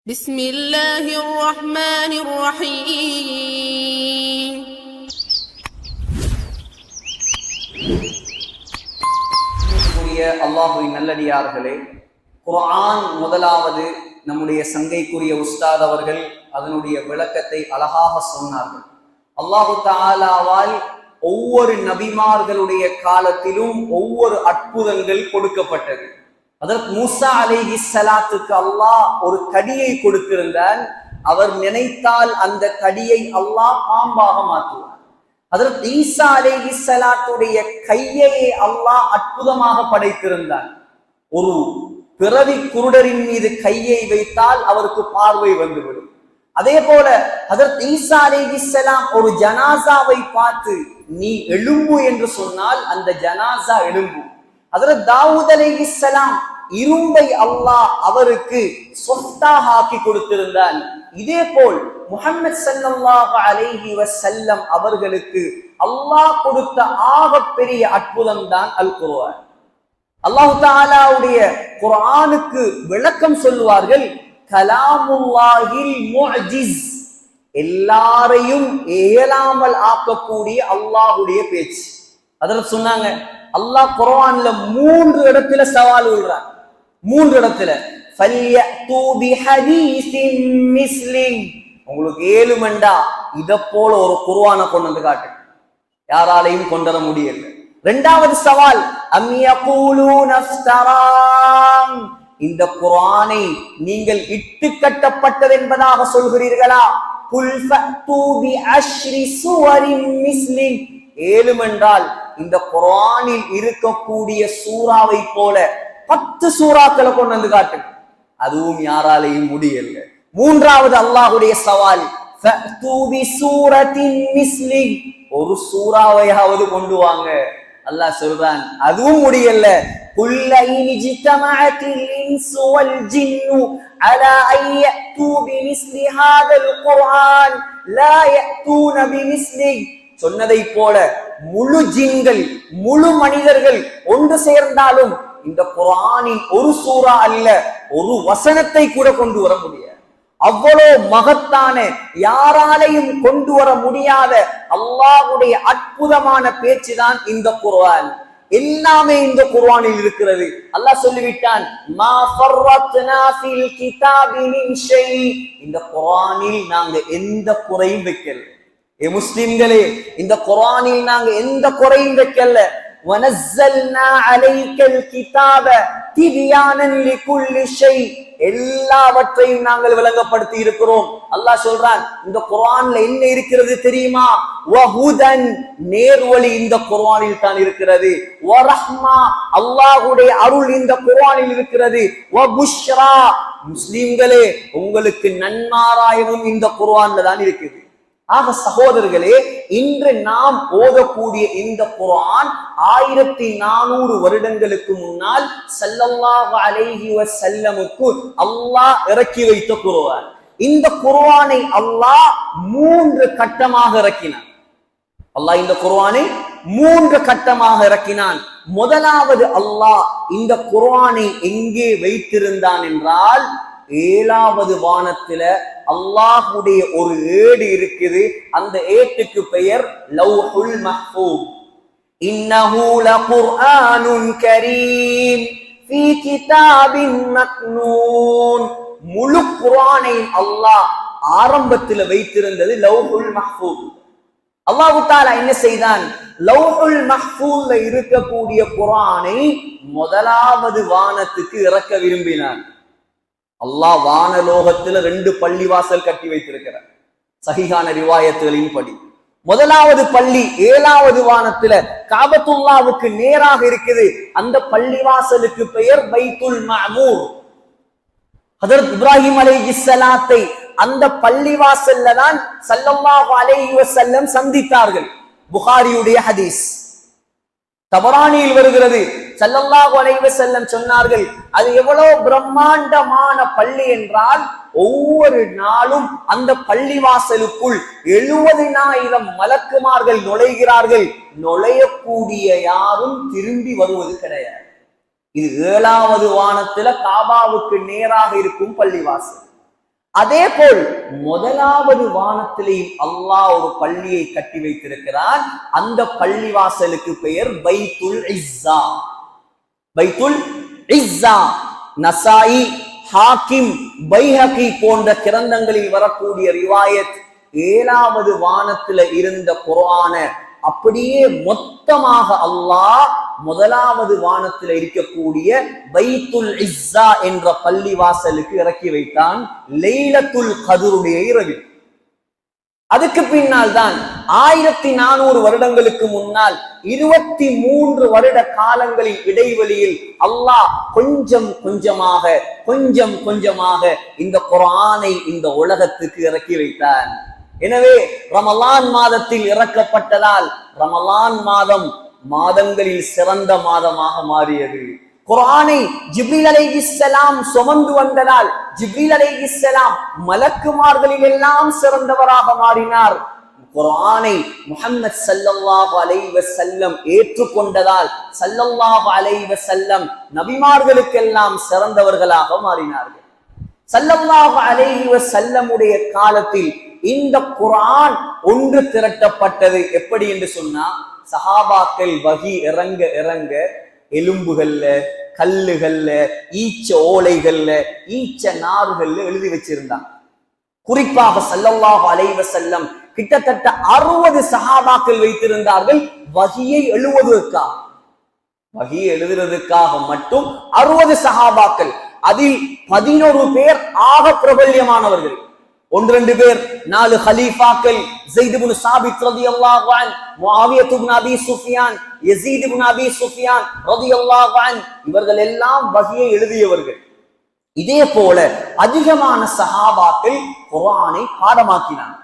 بسم الله الرحمن الرحيم அல்லாஹ்வின் நல்லடியார்களே, குர்ஆன் முதலாவது நம்முடைய சங்கைக்குரிய உஸ்தாத் அவர்கள் அதனுடைய விளக்கத்தை அழகாக சொன்னார்கள். அல்லாஹு தஆலாவால் ஒவ்வொரு நபிமார்களுடைய காலத்திலும் ஒவ்வொரு அற்புதங்கள் கொடுக்கப்பட்டது. அதற்கு மூசா அலைஹிஸ்ஸலாத்துக்கு அல்லாஹ் ஒரு கடியை கொடுத்திருந்தான். அவர் நினைத்தால் அந்த கடியை அல்லாஹ் பாம்பாக மாற்றுவார். அதற்கு ஈசா அலைஹிஸ்ஸலாத்துடைய கையையே அல்லாஹ் அற்புதமாக படைத்திருந்தான். ஒரு பிறவி குருடரின் மீது கையை வைத்தால் அவருக்கு பார்வை வந்துவிடும். அதே போல ஹஜ்ரத் ஈசா அலைஹிஸ்ஸலாம் ஒரு ஜனாசாவை பார்த்து நீ எழும்பு என்று சொன்னால் அந்த ஜனாசா எழும்பும். ஹஜ்ரத் தாவூத் அலைஹிஸ்ஸலாம் இரும்பை அல்லாஹ் அவருக்கு சொத்தாக ஆக்கி கொடுத்திருந்தான். இதே போல் முஹம்மது ஸல்லல்லாஹு அலைஹி வஸல்லம் அவர்களுக்கு அல்லாஹ் கொடுத்த ஆகப்பெரிய அற்புதம் தான் அல் குர்ஆன். அல்லாஹ் தஆலாவுடைய குர்ஆனுக்கு விளக்கம் சொல்லுவார்கள், கலாமுல்லாஹில் முஅஜிஸ், எல்லாரையும் இயலாமல் ஆக்கக்கூடிய அல்லாஹ்வுடைய பேச்சு. அதற்கு சொன்னாங்க, அல்லாஹ் குர்ஆன்ல 3 இடத்துல சவால் விடுறான். 3 இடத்துல ஃபல்யது பிஹதீஸின் மிஸ்லின், உங்களுக்கு ஏழுமண்டா இத போல ஒரு குர்ஆனை கொண்டு வந்து காட்டு. யாராலையும் கொண்டு வர முடியல. 2வது சவால், அம் யகூலூன இஃப்தரா, இந்த குர்ஆனை நீங்கள் இட்டு கட்டப்பட்டது என்பதாக சொல்கிறீர்களா? குல் ஃபது பிஅஷ்ரி சுவரின் மிஸ்லின், ஏழுமென்றால் இந்த குர்ஆனில் இருக்கக்கூடிய சூறாவை போல 10 சூறாக்களை கொண்டு வந்து காட்டு. அதுவும் யாராலையும் முடியல. 3வது அல்லாஹ்வுடைய சவால், ஃபது பிசூரத்தின் மிஸ்லின், ஒரு சூறாவையாவது கொண்டு வாங்க. அல்லாஹ் சொல்றான், அதுவும் முடியல. குல் இன்ஜிதமஅத்தில் இன்சு வல் ஜின்னு அலா அய்யது பிமிஸ்லி ஹாதல் குர்ஆன் லா யஅதூன பிமிஸ்லி, சொன்னதை போல முழு ஜின்கள் முழு மனிதர்கள் ஒன்று சேர்ந்தாலும் இந்த குர்ஆனின் ஒரு சூரா அல்ல, ஒரு வசனத்தை கூட கொண்டு வர முடியாது. அவ்வளவு மகத்தான, யாராலையும் கொண்டு வர முடியாத அல்லாஹ்வுடைய அற்புதமான பேச்சு தான் இந்த குர்ஆன். எல்லாமே இந்த குர்ஆனில் இருக்கிறது. அல்லாஹ் சொல்லிவிட்டான், மா ஃபர்ரத்னா ஃபில் கிதாபி மின் ஷை, இந்த குர்ஆனில் நாங்க எந்த குறையும் வைக்கல. ஏ முஸ்லிம்களே, இந்த குர்ஆனில் நாங்க எந்த குறையும் வைக்கல. வனஸ்ஸல்னா அலைக்கல் கிதாப திப்யானன் லிகுல்லி ஷை, எல்லாவற்றையும் நாங்கள் விளங்கப்படுத்தி இருக்கிறோம். அல்லாஹ் சொல்றான், இந்த குர்ஆன்ல என்ன இருக்கிறது தெரியுமா? வஹுதன், நேர்வழி இந்த குர்ஆனில் தான் இருக்கிறது. வரஹ்மா, அல்லாஹ்வுடைய அருள் இந்த குர்ஆனில் இருக்கிறது. வபுஷ்ரா, முஸ்லிம்களே உங்களுக்கு நன்மாராயமும் இந்த குர்ஆன்ல தான் இருக்குது. ஆக சகோதரர்களே, இன்று நாம் ஓதக்கூடிய இந்த குர்ஆன் 1400 வருடங்களுக்கு முன்னால் ஸல்லல்லாஹு அலைஹி வஸல்லமுக்கு அல்லாஹ் இறக்கி வைத்த குர்ஆன். இந்த குர்ஆனை அல்லாஹ் 3 கட்டமாக இறக்கினான். அல்லாஹ் இந்த குர்ஆனை 3 கட்டமாக இறக்கினான். முதலாவது அல்லாஹ் இந்த குர்ஆனை எங்கே வைத்திருந்தான் என்றால், 7வது வானத்துல அல்லாஹ்வுடைய ஒரு ஏடு இருக்குது. அந்த ஏட்டுக்கு பெயர் லவ்ஹுல் மஹ்ஃபூஸ். இன்னஹு லகுர்ஆனுன் கரீம் ஃபீ கிதாபின் மக்னூன், முழு குர்ஆனை அல்லாஹ் ஆரம்பத்தில் வைத்திருந்தது லவ்ஹுல் மஹ்ஃபூஸ். அல்லாஹ் தஆலா என்ன செய்தான்? லவ்ஹுல் மஹ்ஃபூஸ்ல இருக்கக்கூடிய குர்ஆனை முதலாவது வானத்துக்கு இறக்க விரும்பினான். அல்லாஹ் வானலோகத்துல 2 பள்ளிவாசல் கட்டி வைத்திருக்கிறார். சஹீஹான ரிவாயத்துகளின் படி முதலாவது பள்ளி 7வது வானத்துல காபத்துல்லாவுக்கு நேராக இருக்குது. அந்த பள்ளிவாசலுக்கு பெயர் பைத்துல் மஅமூர். ஹஜ்ரத் இப்ராஹிம் அலைஹிஸ்ஸலாத்தை அந்த பள்ளிவாசல்ல தான் ஸல்லல்லாஹு அலைஹி வஸல்லம் சந்தித்தார்கள். புகாரியுடைய ஹதீஸ், தபரானியில் வருகிறது. ஸல்லல்லாஹு அலைஹி வஸல்லம் சொன்னார்கள், அது எவ்வளவு பிரம்மாண்டமான பள்ளி என்றால், ஒவ்வொரு நாளும் அந்த பள்ளிவாசலுக்குள் 70,000 மலக்குமார்கள் நுழைகிறார்கள். நுழையக்கூடிய யாரும் திரும்பி வருவது கிடையாது. இது 7வது வானத்துல காபாவுக்கு நேராக இருக்கும் பள்ளிவாசல். அதே போல் முதலாவது வானத்திலேயும் அல்லாஹ் ஒரு பள்ளியை கட்டி வைத்திருக்கிறான். அந்த பள்ளிவாசலுக்கு பெயர் பைத்துல் இஸ்ஸா. பைத்துல் இஸ்ஸா. நசாயி, ஹாக்கிம், பைஹகி போன்ற கிரந்தங்களில் வரக்கூடிய ரிவாயத் 7வது வானத்துல இருந்த குர்ஆன அப்படியே மொத்தமாக அல்லாஹ் முதலாவது வானத்தில் இருக்கக்கூடிய பைத்துல் இஸ்ஸா என்ற பள்ளிவாசலுக்கு இறக்கி வைத்தான் லைலத்துல் கத்ருடைய இரவில். அதுக்கு பின்னால் தான் 1400 வருடங்களுக்கு முன்னால் 23 வருட காலங்களின் இடைவெளியில் அல்லாஹ் கொஞ்சம் கொஞ்சமாக இந்த குர்ஆனை இந்த உலகத்துக்கு இறக்கி வைத்தான். எனவே ரமலான் மாதத்தில் இறக்கப்பட்டதால் ரமலான் மாதம் மாதங்களில் சிறந்த மாதமாக மாறியது. குர்ஆனை ஜிப்ரீல் அலைஹிஸ்ஸலாம் சுமந்து வந்ததால் ஜிப்ரீல் அலைஹிஸ்ஸலாம் மலக்குமார்களில் எல்லாம் சிறந்தவராக மாறினார். குர்ஆனை முஹம்மது ஸல்லல்லாஹு அலைஹி வஸல்லம் ஏற்றுக்கொண்டதால் ஸல்லல்லாஹு அலைஹி வஸல்லம் நபிமார்களுக்கெல்லாம் சிறந்தவர்களாக மாறினார்கள். ஸல்லல்லாஹு அலைஹி வஸல்லமுடைய காலத்தில் இந்த குர்ஆன் ஒன்று திரட்டப்பட்டது. எப்படி என்று சொன்னா, சஹாபாக்கள் வஹி இறங்க எலும்புகள்ல, கல்லுகள்ல, ஈச்ச ஓலைகள்ல, ஈச்ச நார்கள்ல எழுதி வச்சிருந்தாங்க. குறிப்பாக ஸல்லல்லாஹு அலைஹி வஸல்லம் கிட்டத்தட்ட 60 சஹாபாக்கள் வைத்திருந்தார்கள் வஹியை எழுதுறதுக்காக மட்டும் 60 சஹாபாக்கள். அதில் 11 பேர் ஆக பிரபல்யமானவர்கள். 1-2 பேர் 4 ஹலீஃபாக்கள், ஸைத் இப்னு சாபித் ரலியல்லாஹு அன்ஹு, முஆவியா இப்னு அபீ சுஃபியான், யஸீத் இப்னு அபீ சுஃபியான் ரலியல்லாஹு அன்ஹு, இவர்கள் எல்லாம் வஹியை எழுதியவர்கள். இதே போல அதிகமான சஹாபாக்கள் குர்ஆனை பாடமாக்கினார்.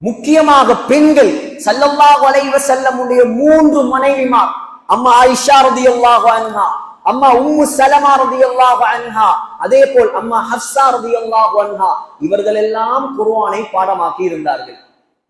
முக்கியமாக பெண்கள். ஸல்லல்லாஹு அலைஹி வஸல்லமுடைய 3 மனைவிமார், அம்மா ஆயிஷா ரலியல்லாஹு அன்ஹா, அம்மா உம்மு சலமா ரலியல்லாஹு அன்ஹா, அதே போல் அம்மா ஹஃப்ஸா ரலியல்லாஹு அன்ஹா, இவர்கள் எல்லாம் குர்ஆனை பாடமாக்கி இருந்தார்கள்.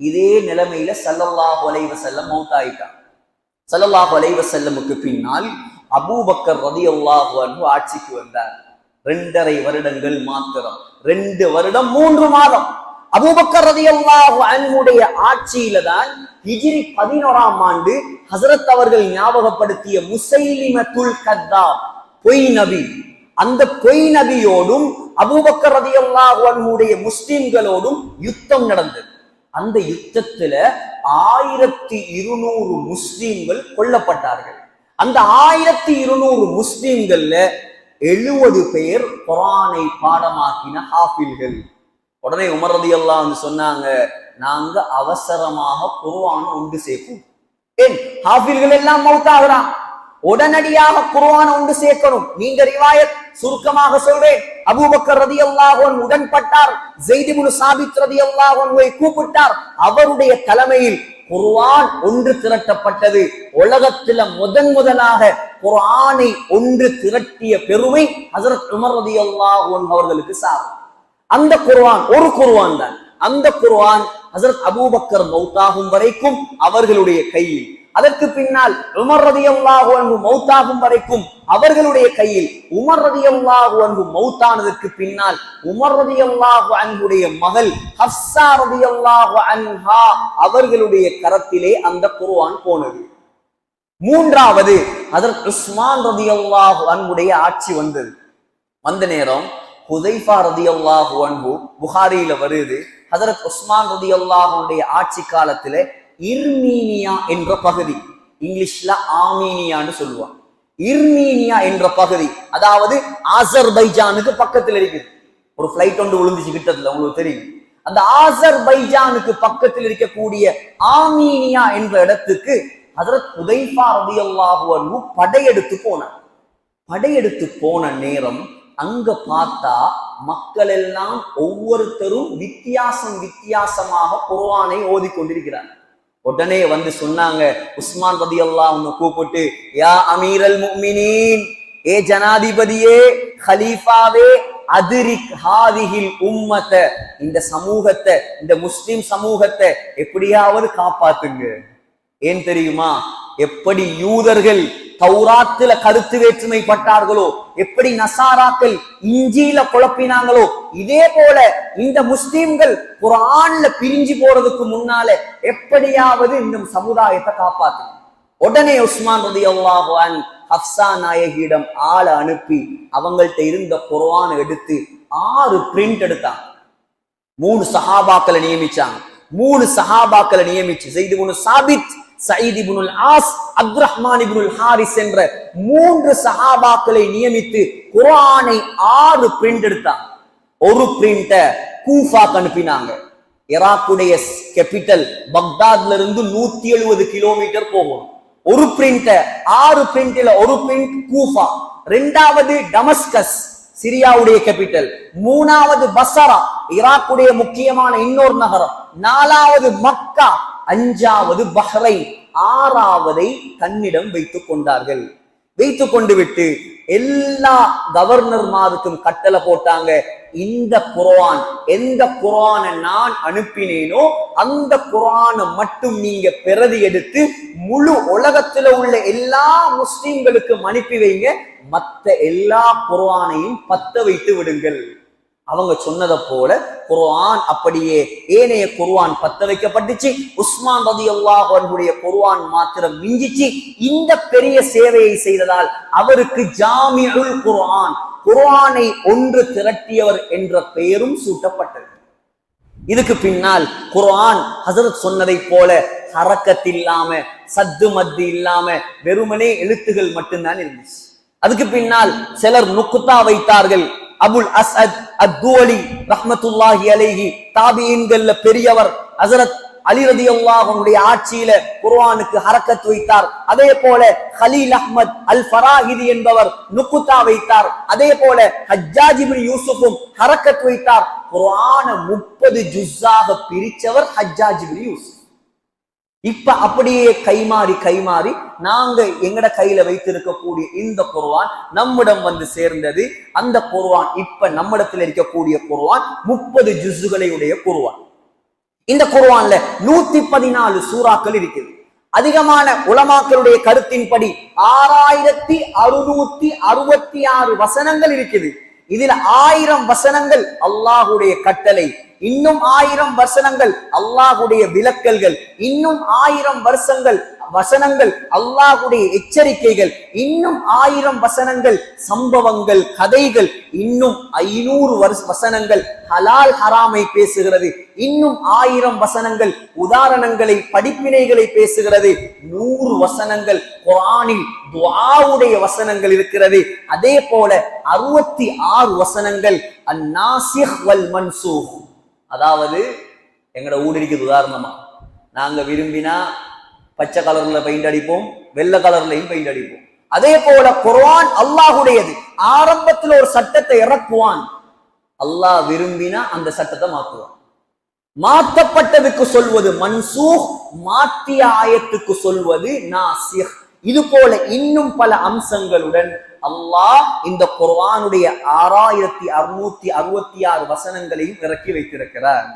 இதே நிலைமையில ஸல்லல்லாஹு அலைஹி வஸல்லம் மௌத்தாயிட்டார். ஸல்லல்லாஹு அலைஹி வஸல்லமுக்கு பின்னால் அபூபக்கர் ரலியல்லாஹு அன்ஹு ஆட்சிக்கு வந்தார். 2.5 வருடங்கள் மாத்திரம், 2 வருடம் 3 மாதம். அபூபக்கர் ரலியல்லாஹு அன்ஹுடைய ஆட்சியில தான் ஹிஜ்ரி 11ஆம் ஆண்டு ஹஸரத் அவர்கள் ஞாபகப்படுத்திய முஸைலிமத்துல் கத்தாப், பொய் நபி, அந்த பொய் நபியோடும் அபூபக்கர் ரலியல்லாஹு அன்ஹுடைய முஸ்லிம்களோடும் யுத்தம் நடந்தது. அந்த யுத்தத்துல 1200 முஸ்லிம்கள் கொல்லப்பட்டார்கள். அந்த 1200 முஸ்லிம்கள்ல 70 பேர் குர்ஆனை பாடமாக்கின ஹாஃபில்கள். உடனே உமர் ரலியல்லாஹு அன்ஹு சொன்னாங்க, நாங்க அவசரமாக குர்ஆன் ஒன்று சேர்ப்போம். ஏன் ஹாஃபில்கள் எல்லாம் மௌத்தாகிறான், உடனடியாக குர்ஆன் ஒன்று சேர்க்கணும். நீங்க ரிவாயத் சுருக்கமாக சொல்றேன். அபூபக்கர் ரலியல்லாஹு அன்ஹு உடன்பட்டார். ஸைத் இப்னு சாபித் ரலியல்லாஹு அன்ஹுவை கூப்பிட்டார். அவருடைய தலைமையில் குர்ஆன் ஒன்று திரட்டப்பட்டது. உலகத்துல முதலாக குர்ஆனை ஒன்று திரட்டிய பெருமை ஹஸரத் உமர் ரலியல்லாஹு அன்ஹு அவர்களுக்கு சாரும். அந்த குர்ஆன் ஒரு குர்ஆன் தான். அந்த குர்ஆன் ஹஸரத் அபூபக்கர் மௌத்தாகும் வரைக்கும் அவர்களுடைய கையில், அதற்கு பின்னால் உமர் ரலியல்லாஹு அன்ஹு மௌத்தாகும் வரைக்கும் அவர்களுடைய கையில். உமர் ரலியல்லாஹு அன்ஹு மௌத்தானதற்கு பின்னால் உமர் ரலியல்லாஹு அன்ஹுடைய மகள் ஹஃப்ஸா ரலியல்லாஹு அன்ஹா அவர்களுடைய கரத்திலே அந்த குர்ஆன் போனது. 3வது ஹஸரத் உஸ்மான் ரலியல்லாஹு அன்ஹுடைய ஆட்சி வந்தது. வந்த நேரம் ஹுதைஃபா ரலியல்லாஹு அன்ஹு, புகாரியில வருது, ஹஸரத் உஸ்மான் ரலியல்லாஹு அன்ஹுடைய ஆட்சி காலத்துல இர்மீனியா என்ற பகுதி, இங்கிலீஷ்ல ஆர்மீனியான்னு சொல்லுவாங்க, இர்மீனியா என்ற பகுதி, அதாவது ஆசர்பைஜானுக்கு பக்கத்தில் இருக்குது. ஒரு பிளைட் ஒன்று விழுந்துச்சு கிட்டத்துல, உங்களுக்கு தெரியும். அந்த ஆசர்பைஜானுக்கு பக்கத்தில் இருக்கக்கூடிய ஆர்மீனியா என்ற இடத்துக்கு ஹஸரத் ஹுதைஃபா ரலியல்லாஹு அன்ஹு படையெடுத்து போனார். படையெடுத்து போன நேரம் அங்க பார்த்தா மக்கள் எல்லாம் ஒவ்வொருத்தரும் வித்தியாசமாக குர்ஆனை ஓதிக்கொண்டிருக்கிறார். உடனே வந்து சொன்னாங்க, உஸ்மான் ரலியல்லாஹு அன்ஹு கூப்பிட்டு, யா அமீரல் முஃமினீன், ஏ ஜனாதிபதியே, கலீஃபாவே, அதிரிக் ஹாதிஹில் உம்மத, இந்த சமூகத்தை, இந்த முஸ்லிம் சமூகத்தை எப்படியாவது காப்பாத்துங்க. ஏன் தெரியுமா? எப்படி யூதர்கள் தௌராத்துல கருத்து வேற்றுமை பட்டார்களோ, எப்படி நசாராக்கள் இஞ்சியில குழப்பினாங்களோ, இதே போல இந்த முஸ்லிம்கள் குர்ஆன்ல பிரிஞ்சு போறதுக்கு முன்னால எப்படியாவது இந்த சமுதாயத்தை காப்பாத்து. உடனே உஸ்மான் ரலியல்லாஹு அன்ஹு ஹப்ஸா நாயகியிடம் ஆளை அனுப்பி அவங்கள்ட்ட இருந்த குர்ஆனை எடுத்து 6 பிரிண்ட் எடுத்தாங்க. 3 சஹாபாக்களை நியமிச்சாங்க. 3 சஹாபாக்களை நியமிச்சு ஸைத் இப்னு சாபித், சயீத் இப்னுல் ஆஸ், அப்துர்ரஹ்மான் இப்னுல் ஹாரிஸ் என்ற 3 சஹாபாக்களை நியமித்து குர்ஆனை 6 பிரிண்ட் எடுத்தாங்க. ஒரு பிரிண்ட கூஃபாக்கு அனுப்பினாங்க. ஈராக்குடைய கேபிட்டல் பக்தாத்ல இருந்து 170 கிலோமீட்டர் போகும். ஒரு பிரிண்ட 6 பிரிண்ட்ல ஒரு பிரிண்ட் கூஃபா, 2வது டமஸ்கஸ் சிரியாவுடைய கேபிட்டல், 3வது பஸ்ரா ஈராக்குடைய முக்கியமான இன்னொரு நகரம், 4வது மக்கா, 5வது பஹ்ரைன், 6வதை தன்னிடம் வைத்துக் கொண்டார்கள். வைத்துக் கொண்டு விட்டு எல்லா கவர்னர்மாருக்கும் கட்டளை போட்டாங்க, இந்த குர்ஆன் எந்த குர்ஆனை நான் அனுப்பினேனோ அந்த குர்ஆனை மட்டும் நீங்க பிரதி எடுத்து முழு உலகத்துல உள்ள எல்லா முஸ்லிம்களுக்கும் அனுப்பி வைங்க, மத்த எல்லா குர்ஆனையும் பத்த வைத்து விடுங்கள். அவங்க சொன்னதை போல குர்ஆன் அப்படியே ஏனைய குர்ஆன் பத்த வைக்கப்பட்டுச்சு. உஸ்மான் ரலியல்லாஹு அன்ஹுடைய குர்ஆன் மாத்திரம் மிஞ்சிச்சு. இந்த பெரிய சேவையை செய்ததால் அவருக்கு ஜாமிஉல் குர்ஆன், குர்ஆனை ஒன்று திரட்டியவர் என்ற பெயரும் சூட்டப்பட்டது. இதுக்கு பின்னால் குர்ஆன் ஹஸரத் சொன்னதை போல ஹரக்கத் இல்லாம, சத்து மத்து இல்லாம வெறுமனே எழுத்துகள் மட்டும்தான் இருந்துச்சு. அதுக்கு பின்னால் சிலர் நுக்தா வைத்தார்கள். அபுல் அஸ்அத் அத்-துவலி ரஹ்மத்துல்லாஹி அலைஹி தாபிஈன்கள்ல பெரியவர். ஹஸரத் அலி ரலியல்லாஹு அன்ஹுடைய ஆட்சியில குர்ஆனுக்கு ஹரக்கத் வைத்தார். அதே போல கலீல் அஹ்மத் அல் ஃபராஹிதி என்பவர் நுக்தா வைத்தார். அதே போல ஹஜ்ஜாஜ் இப்னு யூசுஃபும் ஹரக்கத் வைத்தார். குர்ஆனை 30 ஜுஸ்ஸாக பிரிச்சவர் ஹஜ்ஜாஜ் இப்னு யூசுஃப். இப்ப அப்படியே கைமாறி நாங்க எங்கட கையில வைத்திருக்கக்கூடிய இந்த குர்ஆன் நம்மிடம் வந்து சேர்ந்தது. அந்த குர்ஆன் இப்ப நம்மிடத்தில் இருக்கக்கூடிய குர்ஆன் 30 ஜுஸ்களை உடைய குர்ஆன். இந்த குர்ஆன்ல 114 சூறாக்கள் இருக்குது. அதிகமான உலமாக்களுடைய கருத்தின்படி 6666 வசனங்கள் இருக்குது. இதுல 1000 வசனங்கள் அல்லாஹ்வுடைய கட்டளை, இன்னும் 1000 வசனங்கள் அல்லாஹ்வுடைய விலக்கல்கள், இன்னும் 1000 வசனங்கள் அல்லாஹ்வுடைய எச்சரிக்கைகள், இன்னும் 1000 வசனங்கள் சம்பவங்கள், கதைகள், இன்னும் 500 வசனங்கள் ஹலால் ஹராமை பேசுகிறது, இன்னும் 1000 வசனங்கள் உதாரணங்களை, படிப்பினைகளை பேசுகிறது, 100 வசனங்கள் குர்ஆனில் துஆவுடைய வசனங்கள் இருக்கிறது. அதே போல 66 வசனங்கள் அன்-நாசிக் வல் மன்சூக். அதாவது எங்கட ஊடு இருக்குது. உதாரணமா நாங்க விரும்பினா பச்சை கலர்ல பெயிண்ட் அடிப்போம், வெள்ளை கலர்லையும் பெயிண்ட் அடிப்போம். அதே போல குர்ஆன் அல்லாஹ்வுடையது. ஆரம்பத்தில் ஒரு சட்டத்தை இறக்குவான், அல்லாஹ் விரும்பினா அந்த சட்டத்தை மாற்றுவான். மாற்றப்பட்டதுக்கு சொல்வது மன்சூக், மாற்றிய ஆயத்துக்கு சொல்வது நாசிக். இது போல இன்னும் பல அம்சங்களுடன் அல்லாஹ் இந்த குர்ஆனுடைய 6666 வசனங்களையும் இறக்கி வைத்திருக்கிறார்.